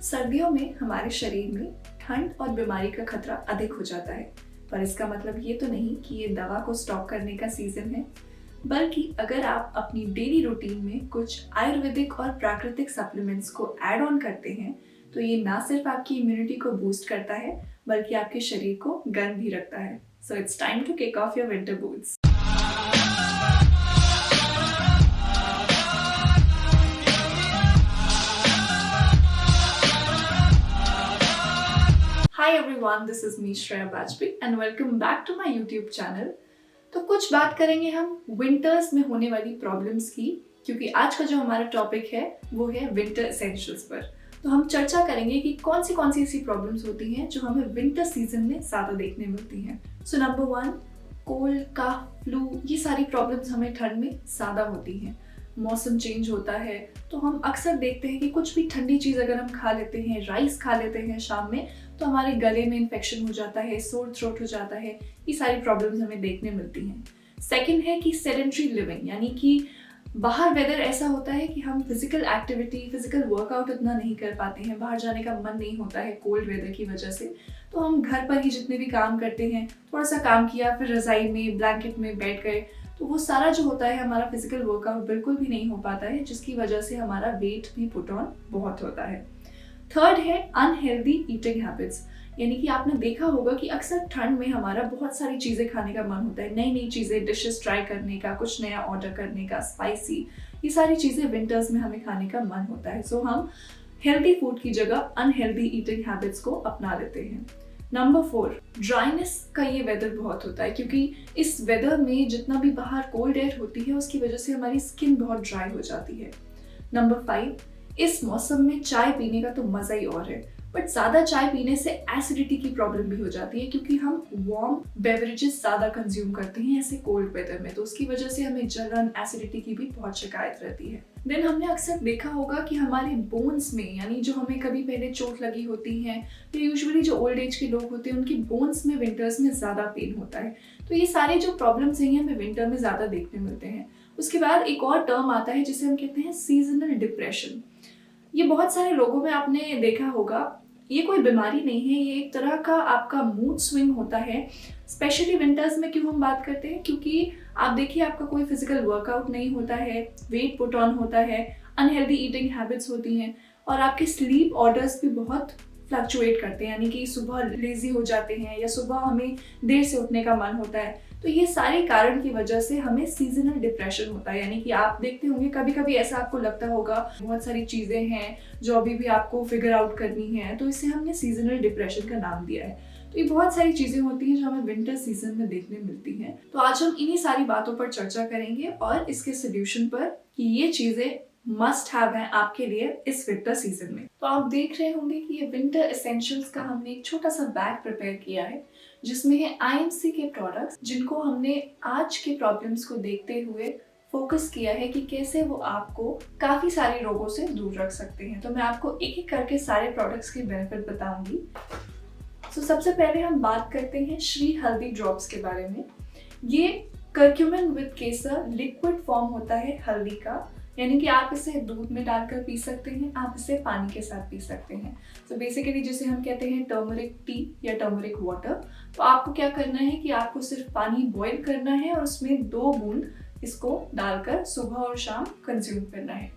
सर्दियों में हमारे शरीर में ठंड और बीमारी का खतरा अधिक हो जाता है, पर इसका मतलब ये तो नहीं कि ये दवा को स्टॉप करने का सीजन है। बल्कि अगर आप अपनी डेली रूटीन में कुछ आयुर्वेदिक और प्राकृतिक सप्लीमेंट्स को ऐड ऑन करते हैं, तो ये ना सिर्फ आपकी इम्यूनिटी को बूस्ट करता है, बल्कि आपके शरीर को गर्म भी रखता है। So it's time to kick off your winter boots. Hi everyone, this is me Shreya Bajpayee and welcome back to my YouTube channel। तो कुछ बात करेंगे हम विंटर्स में होने वाली प्रॉब्लम्स की, क्योंकि आज का जो हमारा टॉपिक है वो है विंटर एसेंशियल्स पर। तो हम चर्चा करेंगे कि कौन सी ऐसी प्रॉब्लम्स होती हैं जो हमें विंटर सीजन में ज़्यादा देखने मिलती हैं। सो नंबर 1, कोल्ड, कफ, फ्लू, ये सारी प्रॉब्लम्स हमें ठंड में ज़्यादा होती हैं। मौसम चेंज होता है तो हम अक्सर देखते हैं कि कुछ भी ठंडी चीज़ अगर हम खा लेते हैं, राइस खा लेते हैं शाम में, तो हमारे गले में इन्फेक्शन हो जाता है, सोर थ्रोट हो जाता है। ये सारी प्रॉब्लम्स हमें देखने मिलती हैं। सेकंड है कि सेडेंटरी लिविंग, यानी कि बाहर वेदर ऐसा होता है कि हम फिजिकल एक्टिविटी, फिजिकल वर्कआउट उतना नहीं कर पाते हैं, बाहर जाने का मन नहीं होता है कोल्ड वेदर की वजह से। तो हम घर पर ही जितने भी काम करते हैं, थोड़ा सा काम किया, फिर रज़ाई में, ब्लैंकेट में बैठ गए, तो वो सारा जो होता है हमारा फिजिकल वर्कआउट बिल्कुल भी नहीं हो पाता है, जिसकी वजह से हमारा वेट भी पुट ऑन बहुत होता है। थर्ड है अनहेल्दी ईटिंग हैबिट्स, यानी कि आपने देखा होगा कि अक्सर ठंड में हमारा बहुत सारी चीज़ें खाने का मन होता है, नई नई चीज़ें, डिशेस ट्राई करने का, कुछ नया ऑर्डर करने का, स्पाइसी, ये सारी चीज़ें विंटर्स में हमें खाने का मन होता है। सो हम हेल्दी फूड की जगह अनहेल्दी ईटिंग हैबिट्स को अपना लेते हैं। नंबर 4, ड्राइनेस का ये वेदर बहुत होता है, क्योंकि इस वेदर में जितना भी बाहर कोल्ड एयर होती है उसकी वजह से हमारी स्किन बहुत ड्राई हो जाती है। नंबर 5, इस मौसम में चाय पीने का तो मज़ा ही और है, बट ज़्यादा चाय पीने से एसिडिटी की प्रॉब्लम भी हो जाती है, क्योंकि हम वार्म बेवरेजेस ज़्यादा कंज्यूम करते हैं ऐसे कोल्ड वेदर में, तो उसकी वजह से हमें जलन, एसिडिटी की भी बहुत शिकायत रहती है। देन हमने अक्सर देखा होगा कि हमारे बोन्स में, यानी जो हमें कभी पहले चोट लगी होती है, तो यूजुअली जो ओल्ड एज के लोग होते हैं उनकी बोन्स में विंटर्स में ज़्यादा पेन होता है। तो ये सारे जो प्रॉब्लम्स हैं हमें विंटर में ज़्यादा देखने मिलते हैं। उसके बाद एक और टर्म आता है जिसे हम कहते हैं सीजनल डिप्रेशन। ये बहुत सारे लोगों में आपने देखा होगा, ये कोई बीमारी नहीं है, ये एक तरह का आपका मूड स्विंग होता है। स्पेशली विंटर्स में क्यों हम बात करते हैं, क्योंकि आप देखिए आपका कोई फिजिकल वर्कआउट नहीं होता है, वेट पुट ऑन होता है, अनहेल्दी ईटिंग हैबिट्स होती हैं, और आपके स्लीप ऑर्डर्स भी बहुत फ्लक्चुएट करते हैं, यानी कि सुबह लेजी हो जाते हैं या सुबह हमें देर से उठने का मन होता है। तो ये सारे कारण की वजह से हमें सीजनल डिप्रेशन होता है, यानी कि आप देखते होंगे कभी कभी ऐसा आपको लगता होगा बहुत सारी चीज़ें हैं जो अभी भी आपको फिगर आउट करनी है, तो इसे हमने सीजनल डिप्रेशन का नाम दिया है। तो ये बहुत सारी चीज़ें होती हैं जो हमें विंटर सीजन में देखने मिलती हैं। तो आज हम इन्हीं सारी बातों पर चर्चा करेंगे और इसके सोल्यूशन पर कि ये चीज़ें मस्ट हैव हैं आपके लिए इस विंटर सीजन में। तो आप देख रहे होंगे कि ये विंटर एसेंशियल्स का हमने एक छोटा सा बैग प्रिपेयर किया है, जिसमें है आईएमसी के प्रोडक्ट्स, जिनको हमने आज के प्रॉब्लम्स को देखते हुए फोकस किया है कि कैसे वो आपको काफ़ी सारे रोगों से दूर रख सकते हैं। तो मैं आपको एक एक करके सारे प्रोडक्ट्स के बेनिफिट बताऊंगी। तो सबसे पहले हम बात करते हैं श्री हल्दी ड्रॉप्स के बारे में। ये curcumin with Kesar liquid form होता है हल्दी का, यानी कि आप इसे दूध में डालकर पी सकते हैं, आप इसे पानी के साथ पी सकते हैं। तो बेसिकली जिसे हम कहते हैं टर्मरिक टी या टर्मरिक वाटर। तो आपको क्या करना है कि आपको सिर्फ पानी बॉईल करना है और उसमें 2 बूंद इसको डालकर सुबह और शाम कंज्यूम करना है।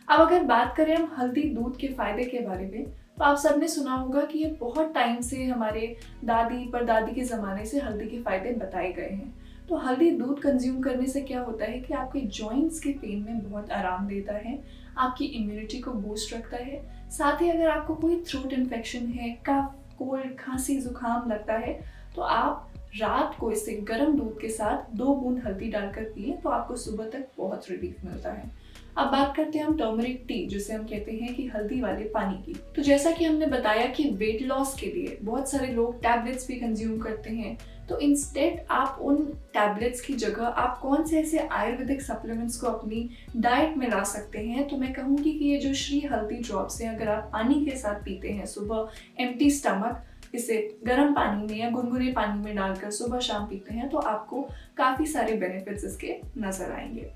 अब अगर बात करें हम हल्दी दूध के फायदे के बारे में, तो आप सबने सुना होगा कि ये बहुत टाइम से हमारे दादी परदादी के ज़माने से हल्दी के फायदे बताए गए हैं। तो हल्दी दूध कंज्यूम करने से क्या होता है कि आपके जॉइंट्स के पेन में बहुत आराम देता है, आपकी इम्यूनिटी को बूस्ट रखता है। साथ ही अगर आपको कोई थ्रोट इन्फेक्शन है, कफ, कोल्ड, खांसी, जुकाम लगता है, तो आप रात को इसे गर्म दूध के साथ 2 बूंद हल्दी डालकर पिए, तो आपको सुबह तक बहुत रिलीफ मिलता है। अब बात करते हैं हम टर्मरिक टी, जिसे हम कहते हैं कि हल्दी वाले पानी की। तो जैसा कि हमने बताया कि वेट लॉस के लिए बहुत सारे लोग टैबलेट्स भी कंज्यूम करते हैं, तो इंस्टेड आप उन टैबलेट्स की जगह आप कौन से ऐसे आयुर्वेदिक सप्लीमेंट्स को अपनी डाइट में ला सकते हैं। तो मैं कहूँगी कि ये जो श्री हल्दी ड्रॉप्स हैं, अगर आप पानी के साथ पीते हैं सुबह एम्प्टी स्टमक, इसे गर्म पानी में या गुनगुने पानी में डालकर सुबह शाम पीते हैं, तो आपको काफ़ी सारे बेनिफिट्स इसके नज़र आएंगे।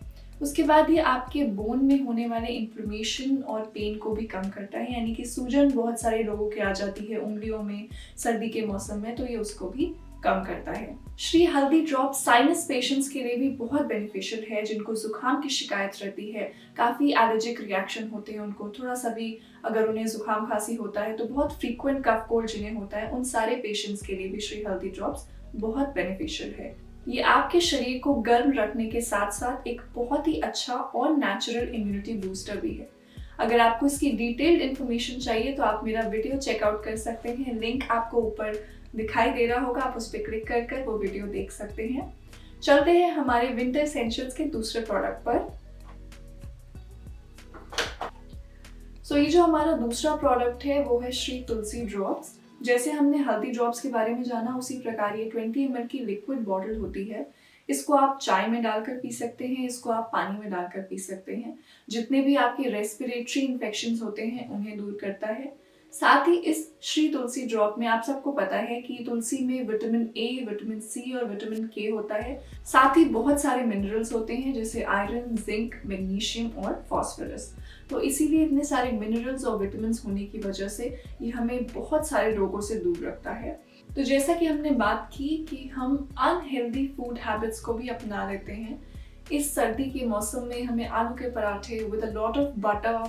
उसके बाद ये आपके बोन में होने वाले इन्फ्लेमेशन और पेन को भी कम करता है, यानी कि सूजन बहुत सारे लोगों के आ जाती है उंगलियों में सर्दी के मौसम में, तो ये उसको भी कम करता है। श्री हल्दी ड्रॉप साइनस पेशेंट्स के लिए भी बहुत बेनिफिशियल है, जिनको जुकाम की शिकायत रहती है, काफ़ी एलर्जिक रिएक्शन होते हैं उनको, थोड़ा सा भी अगर उन्हें जुकाम खांसी होता है तो बहुत फ्रीक्वेंट कफ कोल्ड जिन्हें होता है, उन सारे पेशेंट्स के लिए भी श्री हल्दी ड्रॉप्स बहुत बेनिफिशियल है। ये आपके शरीर को गर्म रखने के साथ साथ एक बहुत ही अच्छा और नेचुरल इम्यूनिटी बूस्टर भी है। अगर आपको इसकी डिटेल्ड इन्फॉर्मेशन चाहिए तो आप मेरा वीडियो चेकआउट कर सकते हैं, लिंक आपको ऊपर दिखाई दे रहा होगा, आप उस पर क्लिक कर वो वीडियो देख सकते हैं। चलते हैं हमारे विंटर एसेंशियल्स के दूसरे प्रोडक्ट पर। ये जो हमारा दूसरा प्रोडक्ट है वो है श्री तुलसी ड्रॉप्स। जैसे हमने हल्दी ड्रॉप्स के बारे में जाना, उसी प्रकार ये 20 ml की लिक्विड बॉटल होती है। इसको आप चाय में डालकर पी सकते हैं, इसको आप पानी में डालकर पी सकते हैं। जितने भी आपके रेस्पिरेटरी इन्फेक्शंस होते हैं उन्हें दूर करता है। साथ ही इस श्री तुलसी ड्रॉप में आप सबको पता है कि तुलसी में विटामिन ए, विटामिन सी और विटामिन के होता है। साथ ही बहुत सारे मिनरल्स होते हैं जैसे आयरन, जिंक, मैग्नीशियम और फॉस्फोरस। तो इसीलिए इतने सारे मिनरल्स और विटामिन होने की वजह से ये हमें बहुत सारे रोगों से दूर रखता है। तो जैसा कि हमने बात की कि हम अनहेल्दी फूड हैबिट्स को भी अपना लेते हैं, इस सर्दी के मौसम में हमें आलू के पराठे with a lot of butter,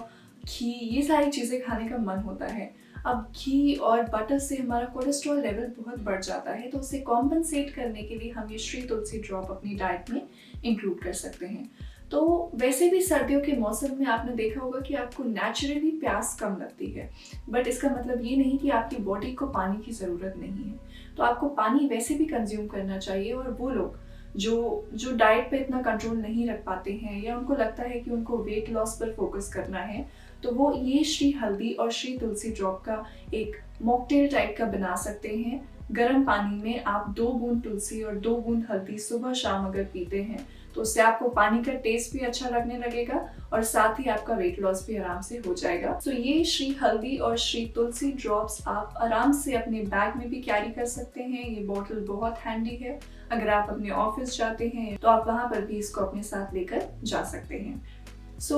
ghee, ये सारी चीज़ें खाने का मन होता है। अब घी और बटर से हमारा कोलेस्ट्रॉल लेवल बहुत बढ़ जाता है, तो उसे कॉम्पनसेट करने के लिए हम ये श्री तुलसी ड्रॉप अपनी डाइट में इंक्लूड कर सकते हैं। तो वैसे भी सर्दियों के मौसम में आपने देखा होगा कि आपको नेचुरली प्यास कम लगती है, बट इसका मतलब ये नहीं कि आपकी बॉडी को पानी की ज़रूरत नहीं है। तो आपको पानी वैसे भी कंज्यूम करना चाहिए। और वो लोग जो डाइट पे इतना कंट्रोल नहीं रख पाते हैं या उनको लगता है कि उनको वेट लॉस पर फोकस करना है, तो वो ये श्री हल्दी और श्री तुलसी ड्रॉप का एक मॉकटेल टाइप का बना सकते हैं। गर्म पानी में आप 2 बूंद तुलसी और 2 बूंद हल्दी सुबह शाम अगर पीते हैं तो उससे आपको पानी का टेस्ट भी अच्छा लगने लगेगा और साथ ही आपका वेट लॉस भी आराम से हो जाएगा। ये श्री हल्दी और श्री तुलसी ड्रॉप्स आप आराम से अपने बैग में भी कैरी कर सकते हैं। ये बॉटल बहुत हैंडी है, अगर आप अपने ऑफिस जाते हैं तो आप वहाँ पर भी इसको अपने साथ लेकर जा सकते हैं।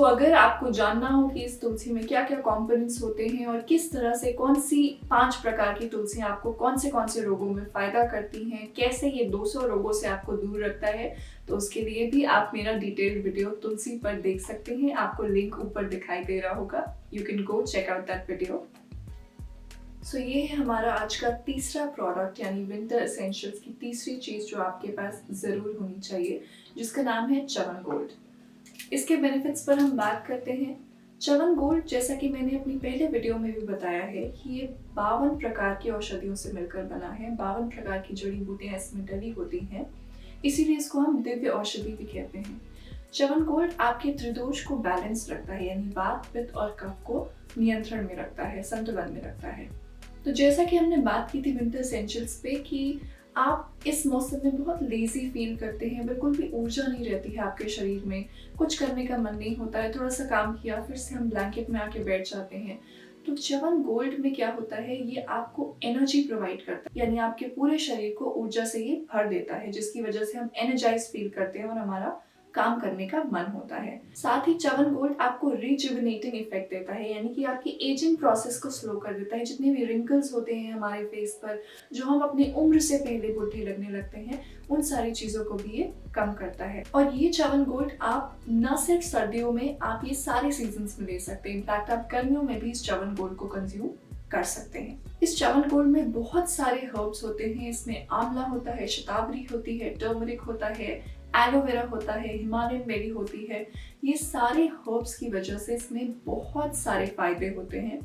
अगर आपको जानना हो कि इस तुलसी में क्या क्या कंपोनेंट्स होते हैं और किस तरह से कौन सी 5 प्रकार की तुलसी आपको कौन से रोगों में फायदा करती हैं, कैसे ये 200 रोगों से आपको दूर रखता है, तो उसके लिए भी आप मेरा डिटेल्ड वीडियो तुलसी पर देख सकते हैं। आपको लिंक ऊपर दिखाई दे रहा होगा, you can go check out that video. ये है हमारा आज का तीसरा प्रोडक्ट, यानी विंटर एसेंशियल्स की तीसरी चीज़ जो आपके पास ज़रूर होनी चाहिए, जिसका नाम है च्यवन गोल्ड। इसके बेनिफिट्स पर हम बात करते हैं। च्यवन गोल्ड, जैसा कि मैंने अपनी पहले वीडियो में भी बताया है कि ये 52 प्रकार की औषधियों से मिलकर बना है। 52 प्रकार की जड़ी बूटियां इसमें डली होती हैं, इसीलिए इसको हम दिव्य औषधि भी कहते हैं। च्यवन गोल्ड आपके त्रिदोष को बैलेंस रखता है, यानी वात, पित्त और कफ को नियंत्रण में रखता है, संतुलन में रखता है। तो जैसा कि हमने बात की थी विंटर एसेंशियल्स पे कि आप इस मौसम में बहुत लेजी फील करते हैं, बिल्कुल भी ऊर्जा नहीं रहती है आपके शरीर में, कुछ करने का मन नहीं होता है, थोड़ा सा काम किया फिर से हम ब्लैंकेट में आके बैठ जाते हैं। तो च्यवन गोल्ड में क्या होता है, ये आपको एनर्जी प्रोवाइड करता है, यानी आपके पूरे शरीर को ऊर्जा से ये भर देता है, जिसकी वजह से हम एनर्जाइज फील करते हैं और हमारा काम करने का मन होता है। साथ ही च्यवन गोल्ड आपको रिजुविनेटिंग इफेक्ट देता है, यानी कि आपकी एजिंग प्रोसेस को स्लो कर देता है। जितने भी रिंकल्स होते हैं हमारे फेस पर, जो हम अपनी उम्र से पहले बुढ़े लगने लगते हैं, उन सारी चीज़ों को भी ये कम करता है। और ये च्यवन गोल्ड आप न सिर्फ सर्दियों में, आप ये सारे सीजन्स में ले सकते हैं। इनफैक्ट आप गर्मियों में भी इस च्यवन गोल्ड को कंज्यूम कर सकते हैं। इस च्यवन गोल्ड में बहुत सारे हर्ब्स होते हैं। इसमें आंवला होता है, शतावरी होती है, टर्मरिक होता है, एलोवेरा होता है, हिमालयन बेरी होती है। ये सारे हर्ब्स की वजह से इसमें बहुत सारे फायदे होते हैं।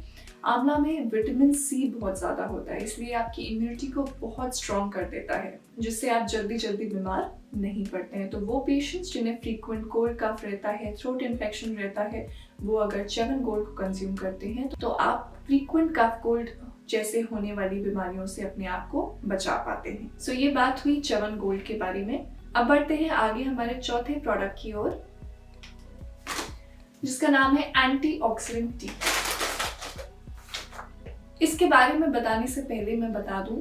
आंवला में विटामिन सी बहुत ज़्यादा होता है, इसलिए आपकी इम्यूनिटी को बहुत स्ट्रॉन्ग कर देता है, जिससे आप जल्दी जल्दी बीमार नहीं पड़ते हैं। तो वो पेशेंट्स जिन्हें फ्रीक्वेंट कोल्ड कफ रहता है, थ्रोट इन्फेक्शन रहता है, वो अगर च्यवन गोल्ड को कंज्यूम करते हैं तो आप फ्रीक्वेंट कफ कोल्ड जैसे होने वाली बीमारियों से अपने आप को बचा पाते हैं। ये बात हुई च्यवन गोल्ड के बारे में। अब बढ़ते हैं आगे हमारे चौथे प्रोडक्ट की ओर, जिसका नाम है एंटीऑक्सीडेंट टी। इसके बारे में बताने से पहले मैं बता दूं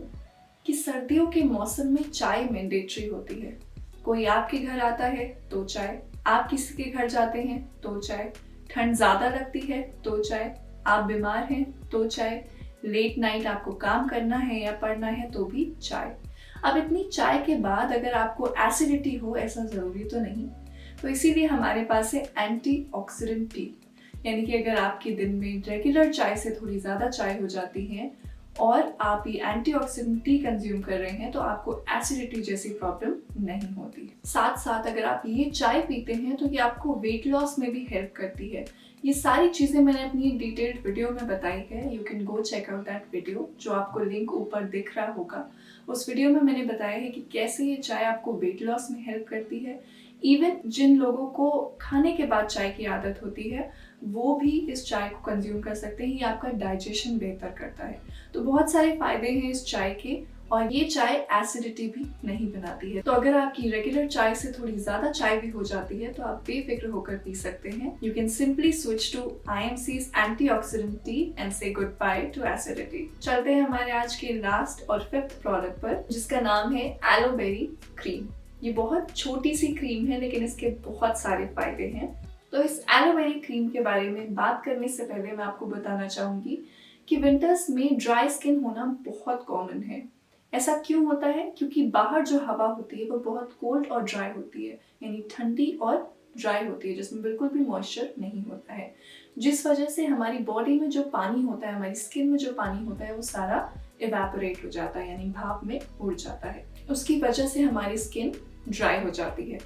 कि सर्दियों के मौसम में चाय मैंडेटरी होती है। कोई आपके घर आता है तो चाय, आप किसी के घर जाते हैं तो चाय, ठंड ज़्यादा लगती है तो चाय, आप बीमार हैं तो चाय, लेट नाइट आपको काम करना है या पढ़ना है तो भी चाय। अब इतनी चाय के बाद अगर आपको एसिडिटी हो, ऐसा ज़रूरी तो नहीं, तो इसीलिए हमारे पास है एंटीऑक्सीडेंट टी। यानी कि अगर आपके दिन में रेगुलर चाय से थोड़ी ज़्यादा चाय हो जाती है और आप ये एंटीऑक्सीडेंट टी कंज्यूम कर रहे हैं तो आपको एसिडिटी जैसी प्रॉब्लम नहीं होती। साथ साथ अगर आप ये चाय पीते हैं तो ये आपको वेट लॉस में भी हेल्प करती है। ये सारी चीज़ें मैंने अपनी डिटेल्ड वीडियो में बताई है, you can go check out that video, जो आपको लिंक ऊपर दिख रहा होगा। उस वीडियो में मैंने बताया है कि कैसे ये चाय आपको वेट लॉस में हेल्प करती है। इवन जिन लोगों को खाने के बाद चाय की आदत होती है वो भी इस चाय को कंज्यूम कर सकते हैं। ये आपका डाइजेशन बेहतर करता है। तो बहुत सारे फायदे हैं इस चाय के, और ये चाय एसिडिटी भी नहीं बनाती है। तो अगर आपकी रेगुलर चाय से थोड़ी ज्यादा चाय भी हो जाती है तो आप बेफिक्र होकर पी सकते हैं। You can simply switch to IMC's antioxidant tea and say good bye to acidity. चलते हैं हमारे आज के लास्ट और 5th प्रोडक्ट पर, जिसका नाम है एलोवेरी क्रीम। ये बहुत छोटी सी क्रीम है लेकिन इसके बहुत सारे फायदे हैं। तो इस एलोवेरी क्रीम के बारे में बात करने से पहले मैं आपको बताना चाहूंगी कि विंटर्स में ड्राई स्किन होना बहुत कॉमन है। ऐसा क्यों होता है? क्योंकि बाहर जो हवा होती है वो बहुत कोल्ड और ड्राई होती है, यानी ठंडी और ड्राई होती है, जिसमें बिल्कुल भी मॉइस्चर नहीं होता है, जिस वजह से हमारी बॉडी में जो पानी होता है, हमारी स्किन में जो पानी होता है वो सारा इवेपोरेट हो जाता है, यानी भाप में उड़ जाता है। उसकी वजह से हमारी स्किन ड्राई हो जाती है।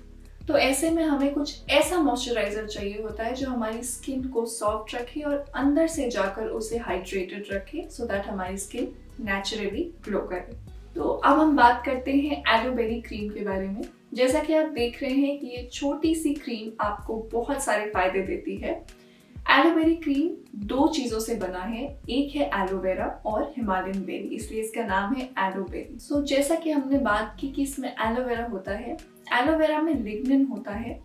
तो ऐसे में हमें कुछ ऐसा मॉइस्चराइजर चाहिए होता है जो हमारी स्किन को सॉफ्ट रखे और अंदर से जाकर उसे हाइड्रेटेड रखे, सो दैट हमारी स्किन नेचुरली ग्लो करे। तो अब हम बात करते हैं एलोवेरी क्रीम के बारे में। जैसा कि आप देख रहे हैं कि ये छोटी सी क्रीम आपको बहुत सारे फायदे देती है। एलोवेरी क्रीम 2 चीजों से बना है, एक है एलोवेरा और हिमालयन बेरी, इसलिए इसका नाम है एलोवेरी। सो जैसा कि हमने बात की कि इसमें एलोवेरा होता है, एलोवेरा में लिग्निन होता है,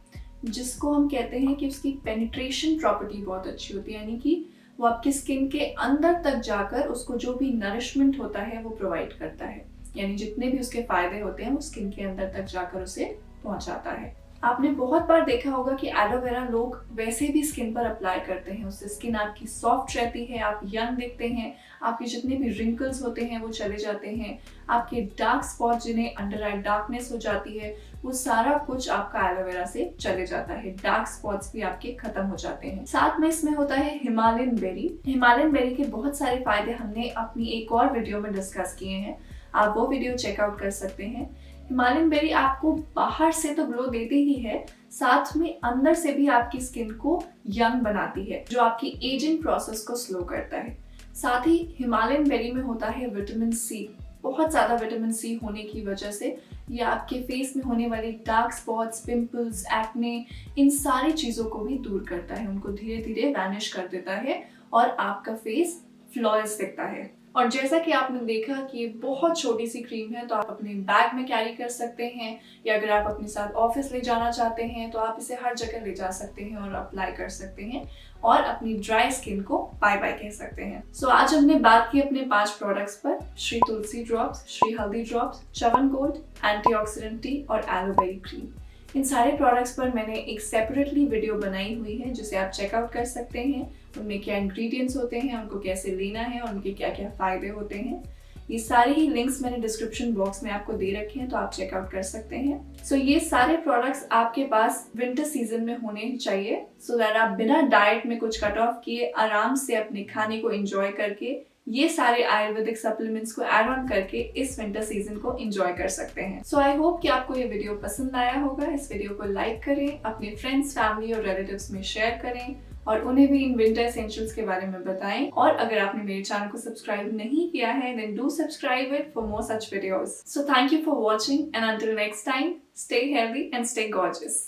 जिसको हम कहते हैं कि उसकी पेनिट्रेशन प्रॉपर्टी बहुत अच्छी होती है, यानी कि वो आपकी स्किन के अंदर तक जाकर उसको जो भी नरिशमेंट होता है वो प्रोवाइड करता है, यानी जितने भी उसके फायदे होते हैं वो स्किन के अंदर तक जाकर उसे पहुंचाता है। आपने बहुत बार देखा होगा कि एलोवेरा लोग वैसे भी स्किन पर अप्लाई करते हैं, उससे स्किन आपकी सॉफ्ट रहती है, आप यंग दिखते हैं, आपके जितने भी रिंकल्स होते हैं वो चले जाते हैं, आपके डार्क स्पॉट जिन्हें अंडर आई डार्कनेस हो जाती है वो सारा कुछ आपका एलोवेरा से चले जाता है, डार्क स्पॉट्स भी आपके खत्म हो जाते हैं। साथ में इसमें होता है हिमालयन बेरी। हिमालयन बेरी के बहुत सारे फायदे हमने अपनी एक और वीडियो में डिस्कस किए हैं, आप वो वीडियो चेकआउट कर सकते हैं। हिमालयन बेरी आपको बाहर से तो ग्लो देती ही है, साथ में अंदर से भी आपकी स्किन को यंग बनाती है, जो आपकी एजिंग प्रोसेस को स्लो करता है। साथ ही हिमालयन बेरी में होता है विटामिन सी। बहुत ज़्यादा विटामिन सी होने की वजह से ये आपके फेस में होने वाली डार्क स्पॉट्स, पिंपल्स, एक्ने, इन सारी चीज़ों को भी दूर करता है, उनको धीरे धीरे वैनिश कर देता है और आपका फेस फ्लॉलेस दिखता है। और जैसा कि आपने देखा कि ये बहुत छोटी सी क्रीम है, तो आप अपने बैग में कैरी कर सकते हैं, या अगर आप अपने साथ ऑफिस ले जाना चाहते हैं तो आप इसे हर जगह ले जा सकते हैं और अप्लाई कर सकते हैं और अपनी ड्राई स्किन को बाय बाय कह सकते हैं। सो आज हमने बात की अपने 5 प्रोडक्ट्स पर, श्री तुलसी ड्रॉप्स, श्री हल्दी drops, Chyavan gold, antioxidant T और एलोवेरी क्रीम। इन सारे प्रोडक्ट्स पर मैंने एक सेपरेटली वीडियो बनाई हुई है जिसे आप चेकआउट कर सकते हैं। उनमें क्या इंग्रेडिएंट्स होते हैं, उनको कैसे लेना है और उनके क्या क्या फायदे होते हैं, ये सारे ही लिंक्स मैंने डिस्क्रिप्शन बॉक्स में आपको दे रखे हैं, तो आप चेकआउट कर सकते हैं। सो ये सारे प्रोडक्ट्स आपके पास विंटर सीजन में होने चाहिए, सो दैट आप बिना डाइट में कुछ कट ऑफ किए आराम से अपने खाने को एंजॉय करके ये सारे आयुर्वेदिक सप्लीमेंट्स को ऐड ऑन करके इस विंटर सीजन को एंजॉय कर सकते हैं। सो आई होप कि आपको ये वीडियो पसंद आया होगा। इस वीडियो को लाइक करें, अपने फ्रेंड्स, फैमिली और रिलेटिव्स में शेयर करें और उन्हें भी इन विंटर एसेंशियल्स के बारे में बताएं। और अगर आपने मेरे चैनल को सब्सक्राइब नहीं किया है, then do subscribe it for more such videos. So thank you for watching and until next time, stay healthy and stay gorgeous.